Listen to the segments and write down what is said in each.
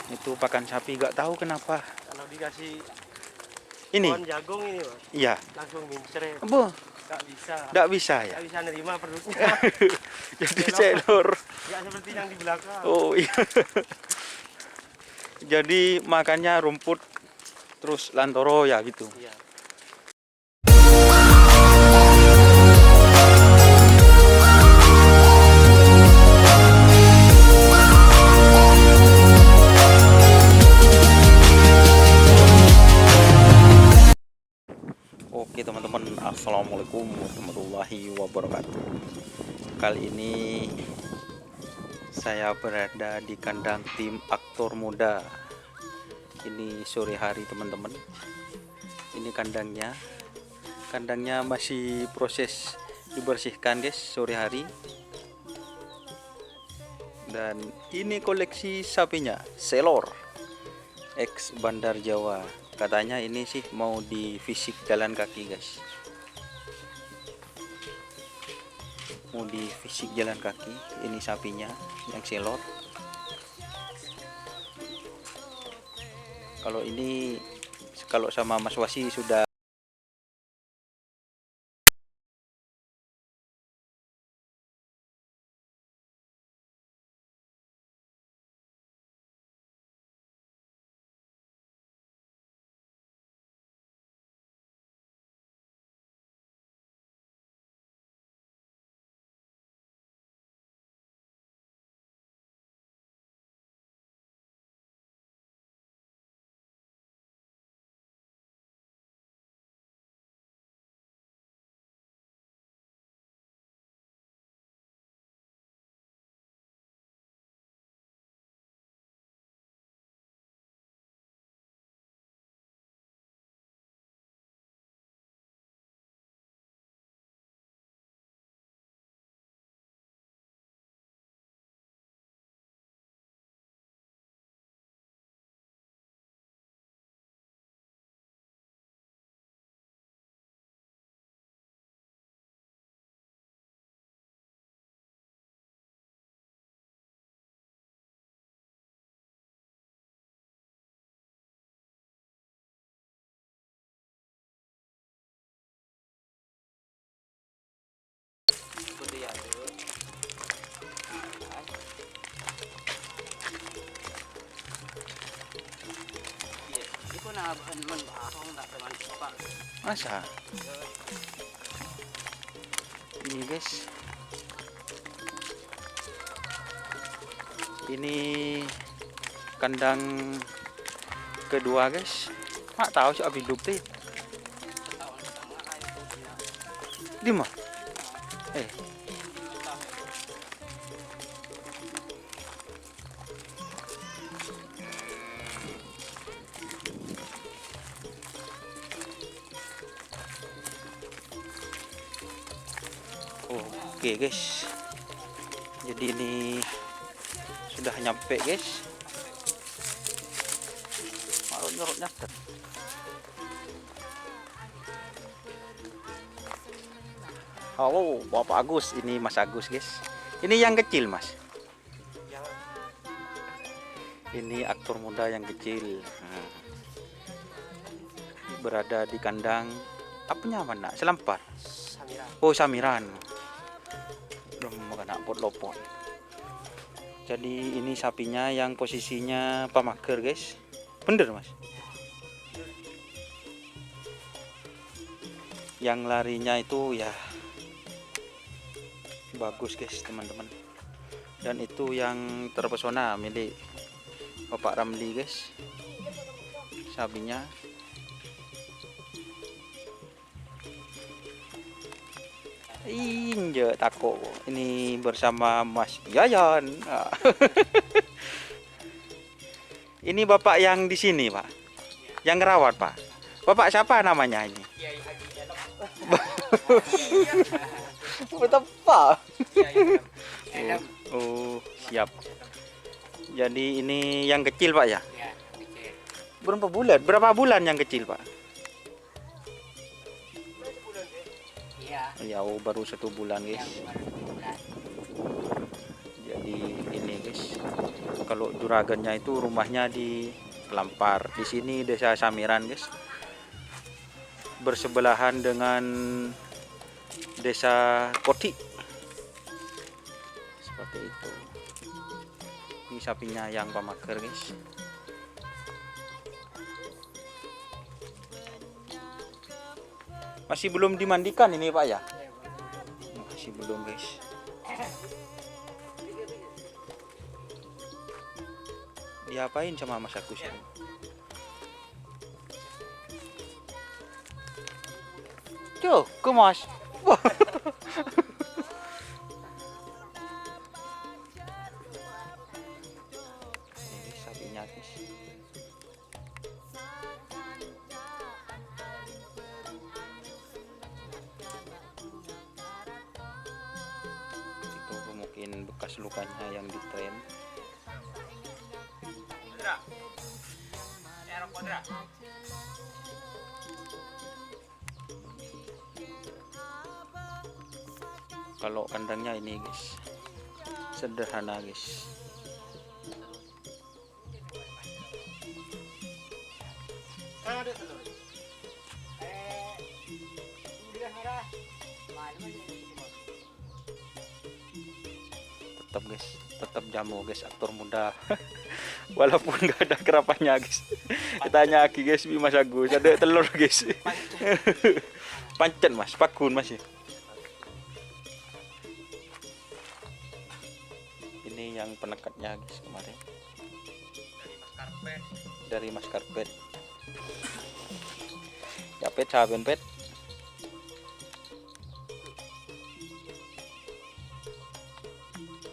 Itu pakan sapi, gak tahu kenapa. Kalau dikasih Ini pohon jagung ini, Mas, iya. langsung mincret. Boh, Nggak bisa. gak bisa ya. Nggak bisa nerima perutnya. Jadi selor. Nggak seperti yang di belakang. Oh iya. Jadi makannya rumput terus lantoro ya gitu. Iya. Oke teman-teman, assalamualaikum warahmatullahi wabarakatuh. Kali ini saya berada di kandang tim aktor muda. Ini sore hari teman-teman. Ini kandangnya masih proses dibersihkan guys sore hari. Dan ini koleksi sapinya Selor X Bandar Jawa. Katanya ini sih mau di fisik jalan kaki guys, mau di fisik jalan kaki. Ini sapinya yang Selor. Kalau ini kalau sama Mas Wasi sudah masa ini guys, ini kandang kedua guys. Mak tahu sih abi hidup teh di mah Oke guys, jadi ini sudah nyampe guys. Malu nyorot nyatet. Halo Bapak Agus, ini Mas Agus guys. Ini yang kecil Mas. Ini aktor muda yang kecil. Nah, berada di kandang apanya mana? Selampar. Samiran. Oh Samiran. Belum makan pot lopot. Jadi ini sapinya yang posisinya pamager guys. Bener Mas. Yang larinya itu ya bagus guys teman-teman. Dan itu yang terpesona milik Bapak Ramli guys. Sapinya inje tako ini bersama Mas Yayan. Ini Bapak yang di sini Pak, yang ngerawat Pak. Bapak siapa namanya ini? Betul Pak. Oh siap. Jadi ini yang kecil Pak ya? Berapa bulan yang kecil Pak? Ya baru 1 bulan guys. Jadi ini guys Kalau juragannya itu rumahnya di Lampar. Di sini Desa Samiran, guys. Bersebelahan dengan Desa Koti. Seperti itu. Ini sapinya yang pamaker, guys. Masih belum dimandikan ini, Pak ya? Masih belum, guys. Diapain sama Mas Agus ini? Cukup, Mas. Wah. Ini sapinya, guys. Itu mungkin bekas lukanya yang ditren. Kalau kandangnya ini, guys, sederhana, guys. Tetap, guys, tetap jamu, guys, aktor muda. Walaupun nggak ada kerapannya, guys. Kita lagi, guys, Mas Agus ada telur, guys. Pancen, Mas, pakun, Mas ya. Ini yang penekatnya, guys, kemarin dari Mas Karpet. Ya, pet saben pet.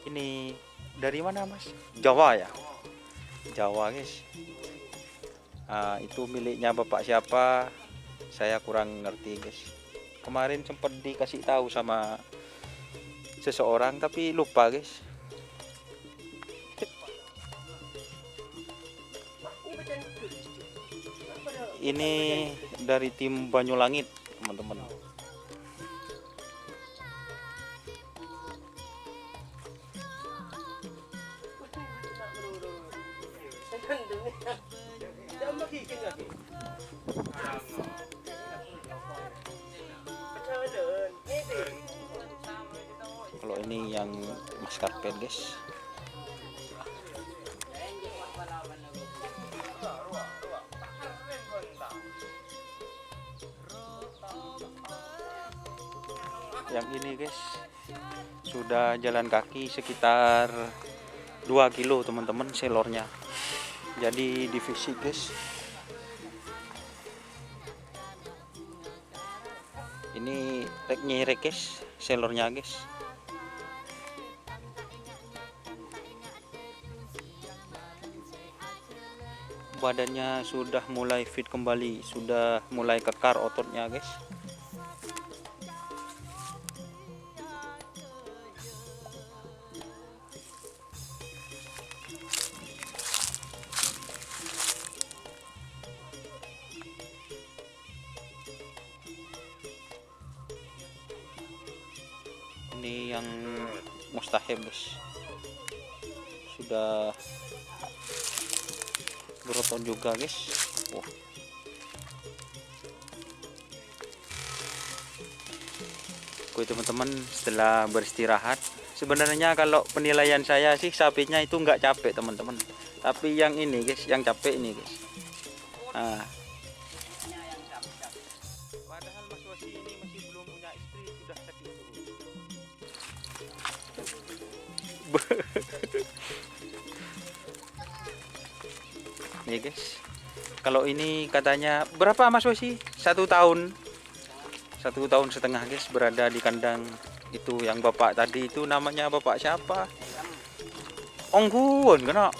Ini dari mana, Mas? Jawa ya? Jawa, guys. Itu miliknya bapak siapa? Saya kurang ngerti, guys. Kemarin sempat dikasih tahu sama seseorang tapi lupa, guys. Ini dari tim Banyulangit, teman-teman. Kalau ini yang Mas Karpet, guys. Yang ini, guys, sudah jalan kaki sekitar 2 kilo, teman-teman, selornya. Jadi divisi, guys. Ini nyerek, guys, selornya, guys. Badannya sudah mulai fit kembali, sudah mulai kekar ototnya, guys. Ini yang mustahil, guys, sudah berotot juga, guys. Wah. Oke, teman-teman, setelah beristirahat, sebenarnya kalau penilaian saya sih sapinya itu nggak capek, teman-teman, tapi yang ini, guys, yang capek ini, guys. Padahal Mas Wasi ini masih belum punya istri, sudah sakit. Nih, guys, kalau ini katanya berapa, Mas Wasi? 1 tahun, 1,5 tahun, guys, berada di kandang itu. Yang bapak tadi itu namanya bapak siapa? Ongguan kena.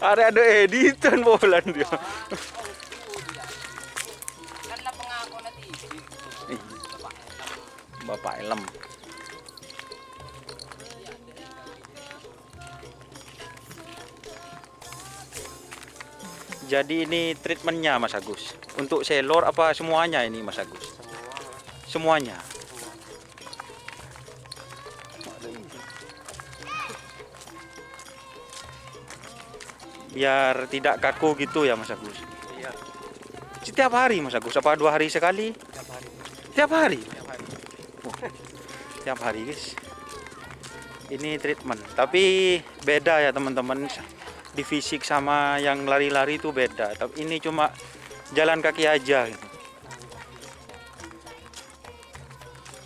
Ada editan bolan dia. Bapak Elem. Jadi ini treatmentnya, Mas Agus, untuk selor apa semuanya ini, Mas Agus? Semuanya. biar tidak kaku gitu ya Mas Agus. Iya, Setiap hari Mas Agus, apa 2 hari sekali? tiap hari. Tiap hari? Tiap hari. Tiap hari guys. Ini treatment, tapi beda ya teman-teman. Di fisik sama yang lari-lari itu beda. Tapi ini cuma jalan kaki aja gitu.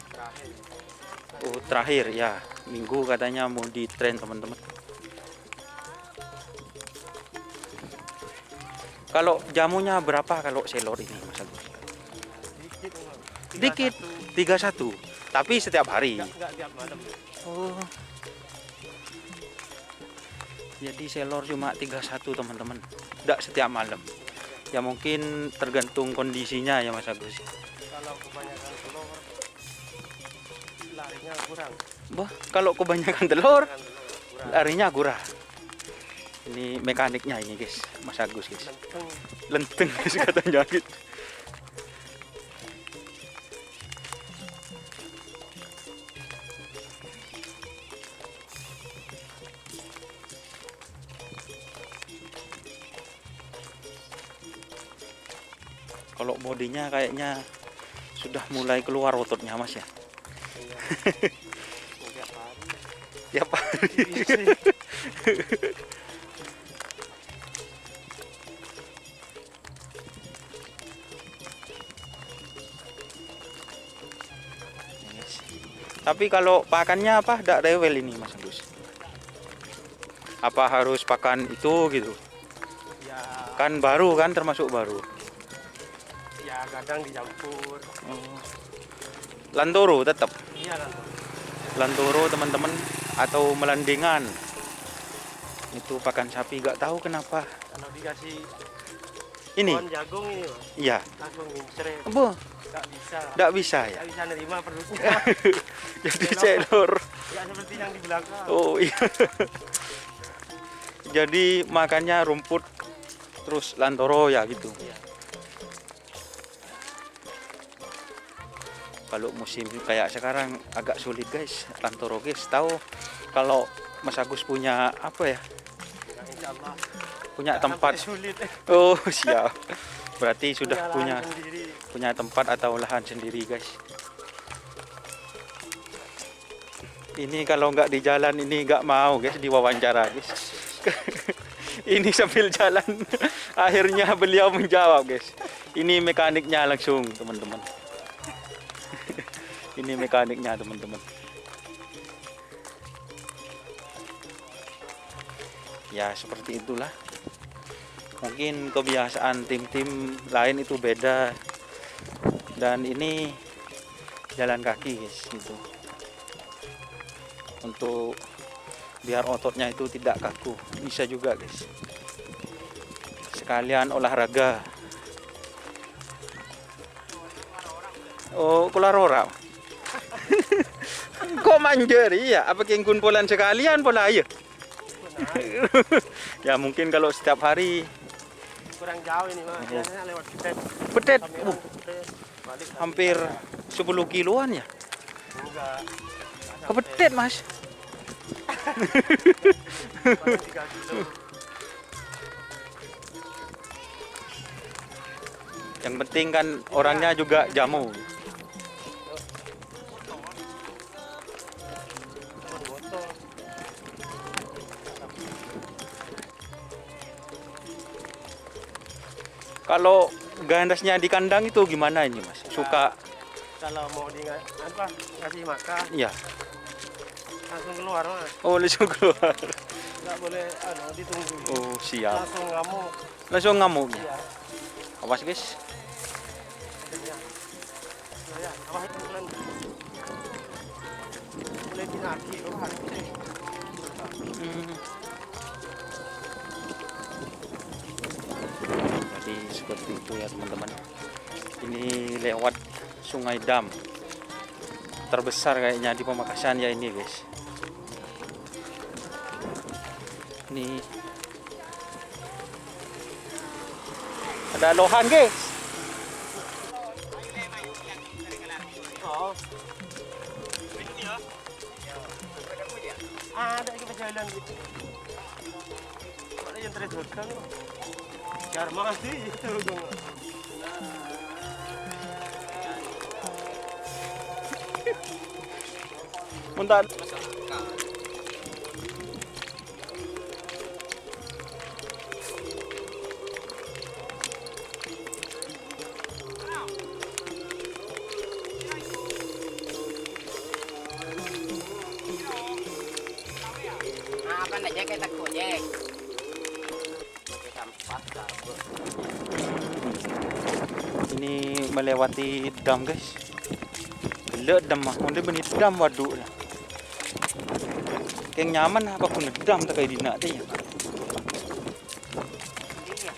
Terakhir. Oh, terakhir ya. Minggu katanya mau di train teman-teman. Kalau jamunya berapa kalau selor ini Mas Agus? Dikit. Dikit. 31. Tapi setiap hari. Enggak tiap malam. Oh. Jadi selor cuma 31 teman-teman. Tidak setiap malam. Ya mungkin tergantung kondisinya ya Mas Agus. Kalau kebanyakan telur, larinya kurang. Wah, kalau kebanyakan telur, Kebanyakan telur, kurang. larinya kurang. Ini mekaniknya ini guys, Mas Agus guys. Lenteng. Lenteng guys katanya gitu. Kalau bodinya kayaknya sudah mulai keluar ototnya Mas ya. Iya. Tiap hari. Tiap hari. Isi. Yes. Tapi kalau pakannya apa? Tidak rewel ini Mas Agus. Apa harus pakan itu gitu? Ya, Kan baru kan termasuk baru. ya kadang dicampur. Oh. Lantoro tetap. Iya lah. Lantoro teman-teman atau melandingan. Itu pakan sapi gak tahu kenapa. Kalau dikasih Ini. pohon jagung ini, Mas, Iya. langsung ngincret. Apa? Nggak bisa. Tidak bisa ya. Nggak bisa nerima perutnya. Jadi selor. Nggak seperti yang di belakang. Oh iya. Jadi makannya rumput terus lantoro ya gitu. Iya. Kalau musim kayak sekarang agak sulit guys, lantoro guys. Tahu kalau Mas Agus punya apa ya? Nah, insya Allah. Punya Nggak tempat. sampai sulit. Oh siap. Berarti sudah lahan punya sendiri. punya tempat atau lahan sendiri guys. Ini kalau nggak di jalan ini nggak mau guys diwawancara guys. Ini sambil jalan akhirnya beliau menjawab guys. Ini mekaniknya langsung teman-teman. Ini mekaniknya teman-teman. Ya seperti itulah. Mungkin kebiasaan tim-tim lain itu beda. Dan ini jalan kaki guys gitu. Untuk biar ototnya itu tidak kaku, bisa juga guys. Sekalian olahraga. Oh, keluar orang. Kok manjer iya? Apa kengkun polan sekalian pola aja? Ya mungkin kalau setiap hari Kurang jauh ini, Mas. Biasanya lewat Petet. pedet Kami Petet. Balik hampir 10 kiloan ya. enggak. Ke pedet Mas. Paling 3 kilo. Yang penting kan orangnya juga jamu. Motor. Kalau gandasnya di kandang itu gimana ini Mas? Suka Kalau mau di apa ngasih makan ya. langsung keluar, Mas. Oh, langsung keluar. Nggak boleh ditunggu. Oh, siap. Langsung ngamuk. Langsung ngamuk. Iya. Awas guys. Iya. Nah, ya, apa itu bulan? Mulai pinaki, hari ini. Hmm. Jadi seperti itu ya teman-teman. Ini lewat Sungai Dam terbesar kayaknya di Pamekasan ya ini guys. Ini ada lohan guys. Oh. Ada lagi perjalanan gitu. Ada yang terjorkan. Biar mati itu dong. Muntah. Apa nak jaket takut Jack? Sampah kabur. Ini melewati dam guys. Gila dam mah, onde beni dam waduk lah. Keng nyaman apa pun dam tak kayak dina teh ya. Iya,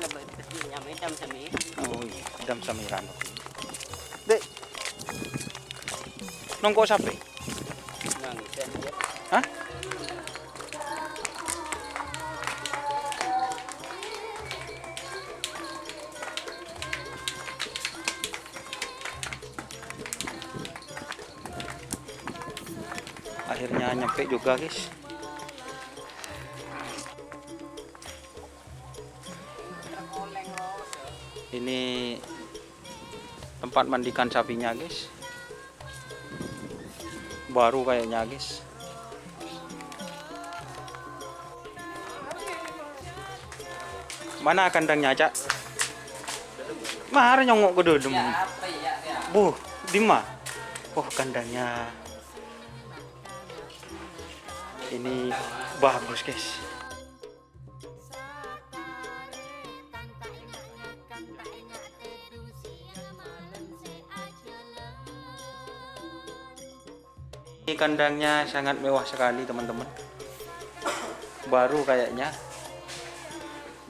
lebih nyamai jam semi. Oh iya, dam samiran. Dek. Nongko sampai? Nangis ya. Hah? Akhirnya nyampe juga guys. Ini tempat mandikan sapinya guys. Baru kayaknya guys. Mana kandangnya Cak? Mahar nyongok ke dulu. Ya apa ya ya. Buh, Dima. Oh kandangnya. Ini bagus guys. Ini kandangnya sangat mewah sekali teman-teman. Baru kayaknya.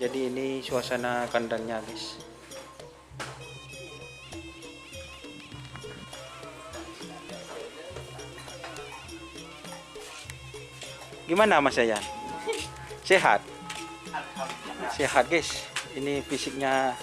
Jadi ini suasana kandangnya guys. Gimana Mas Yayan? Sehat? Sehat guys. Ini fisiknya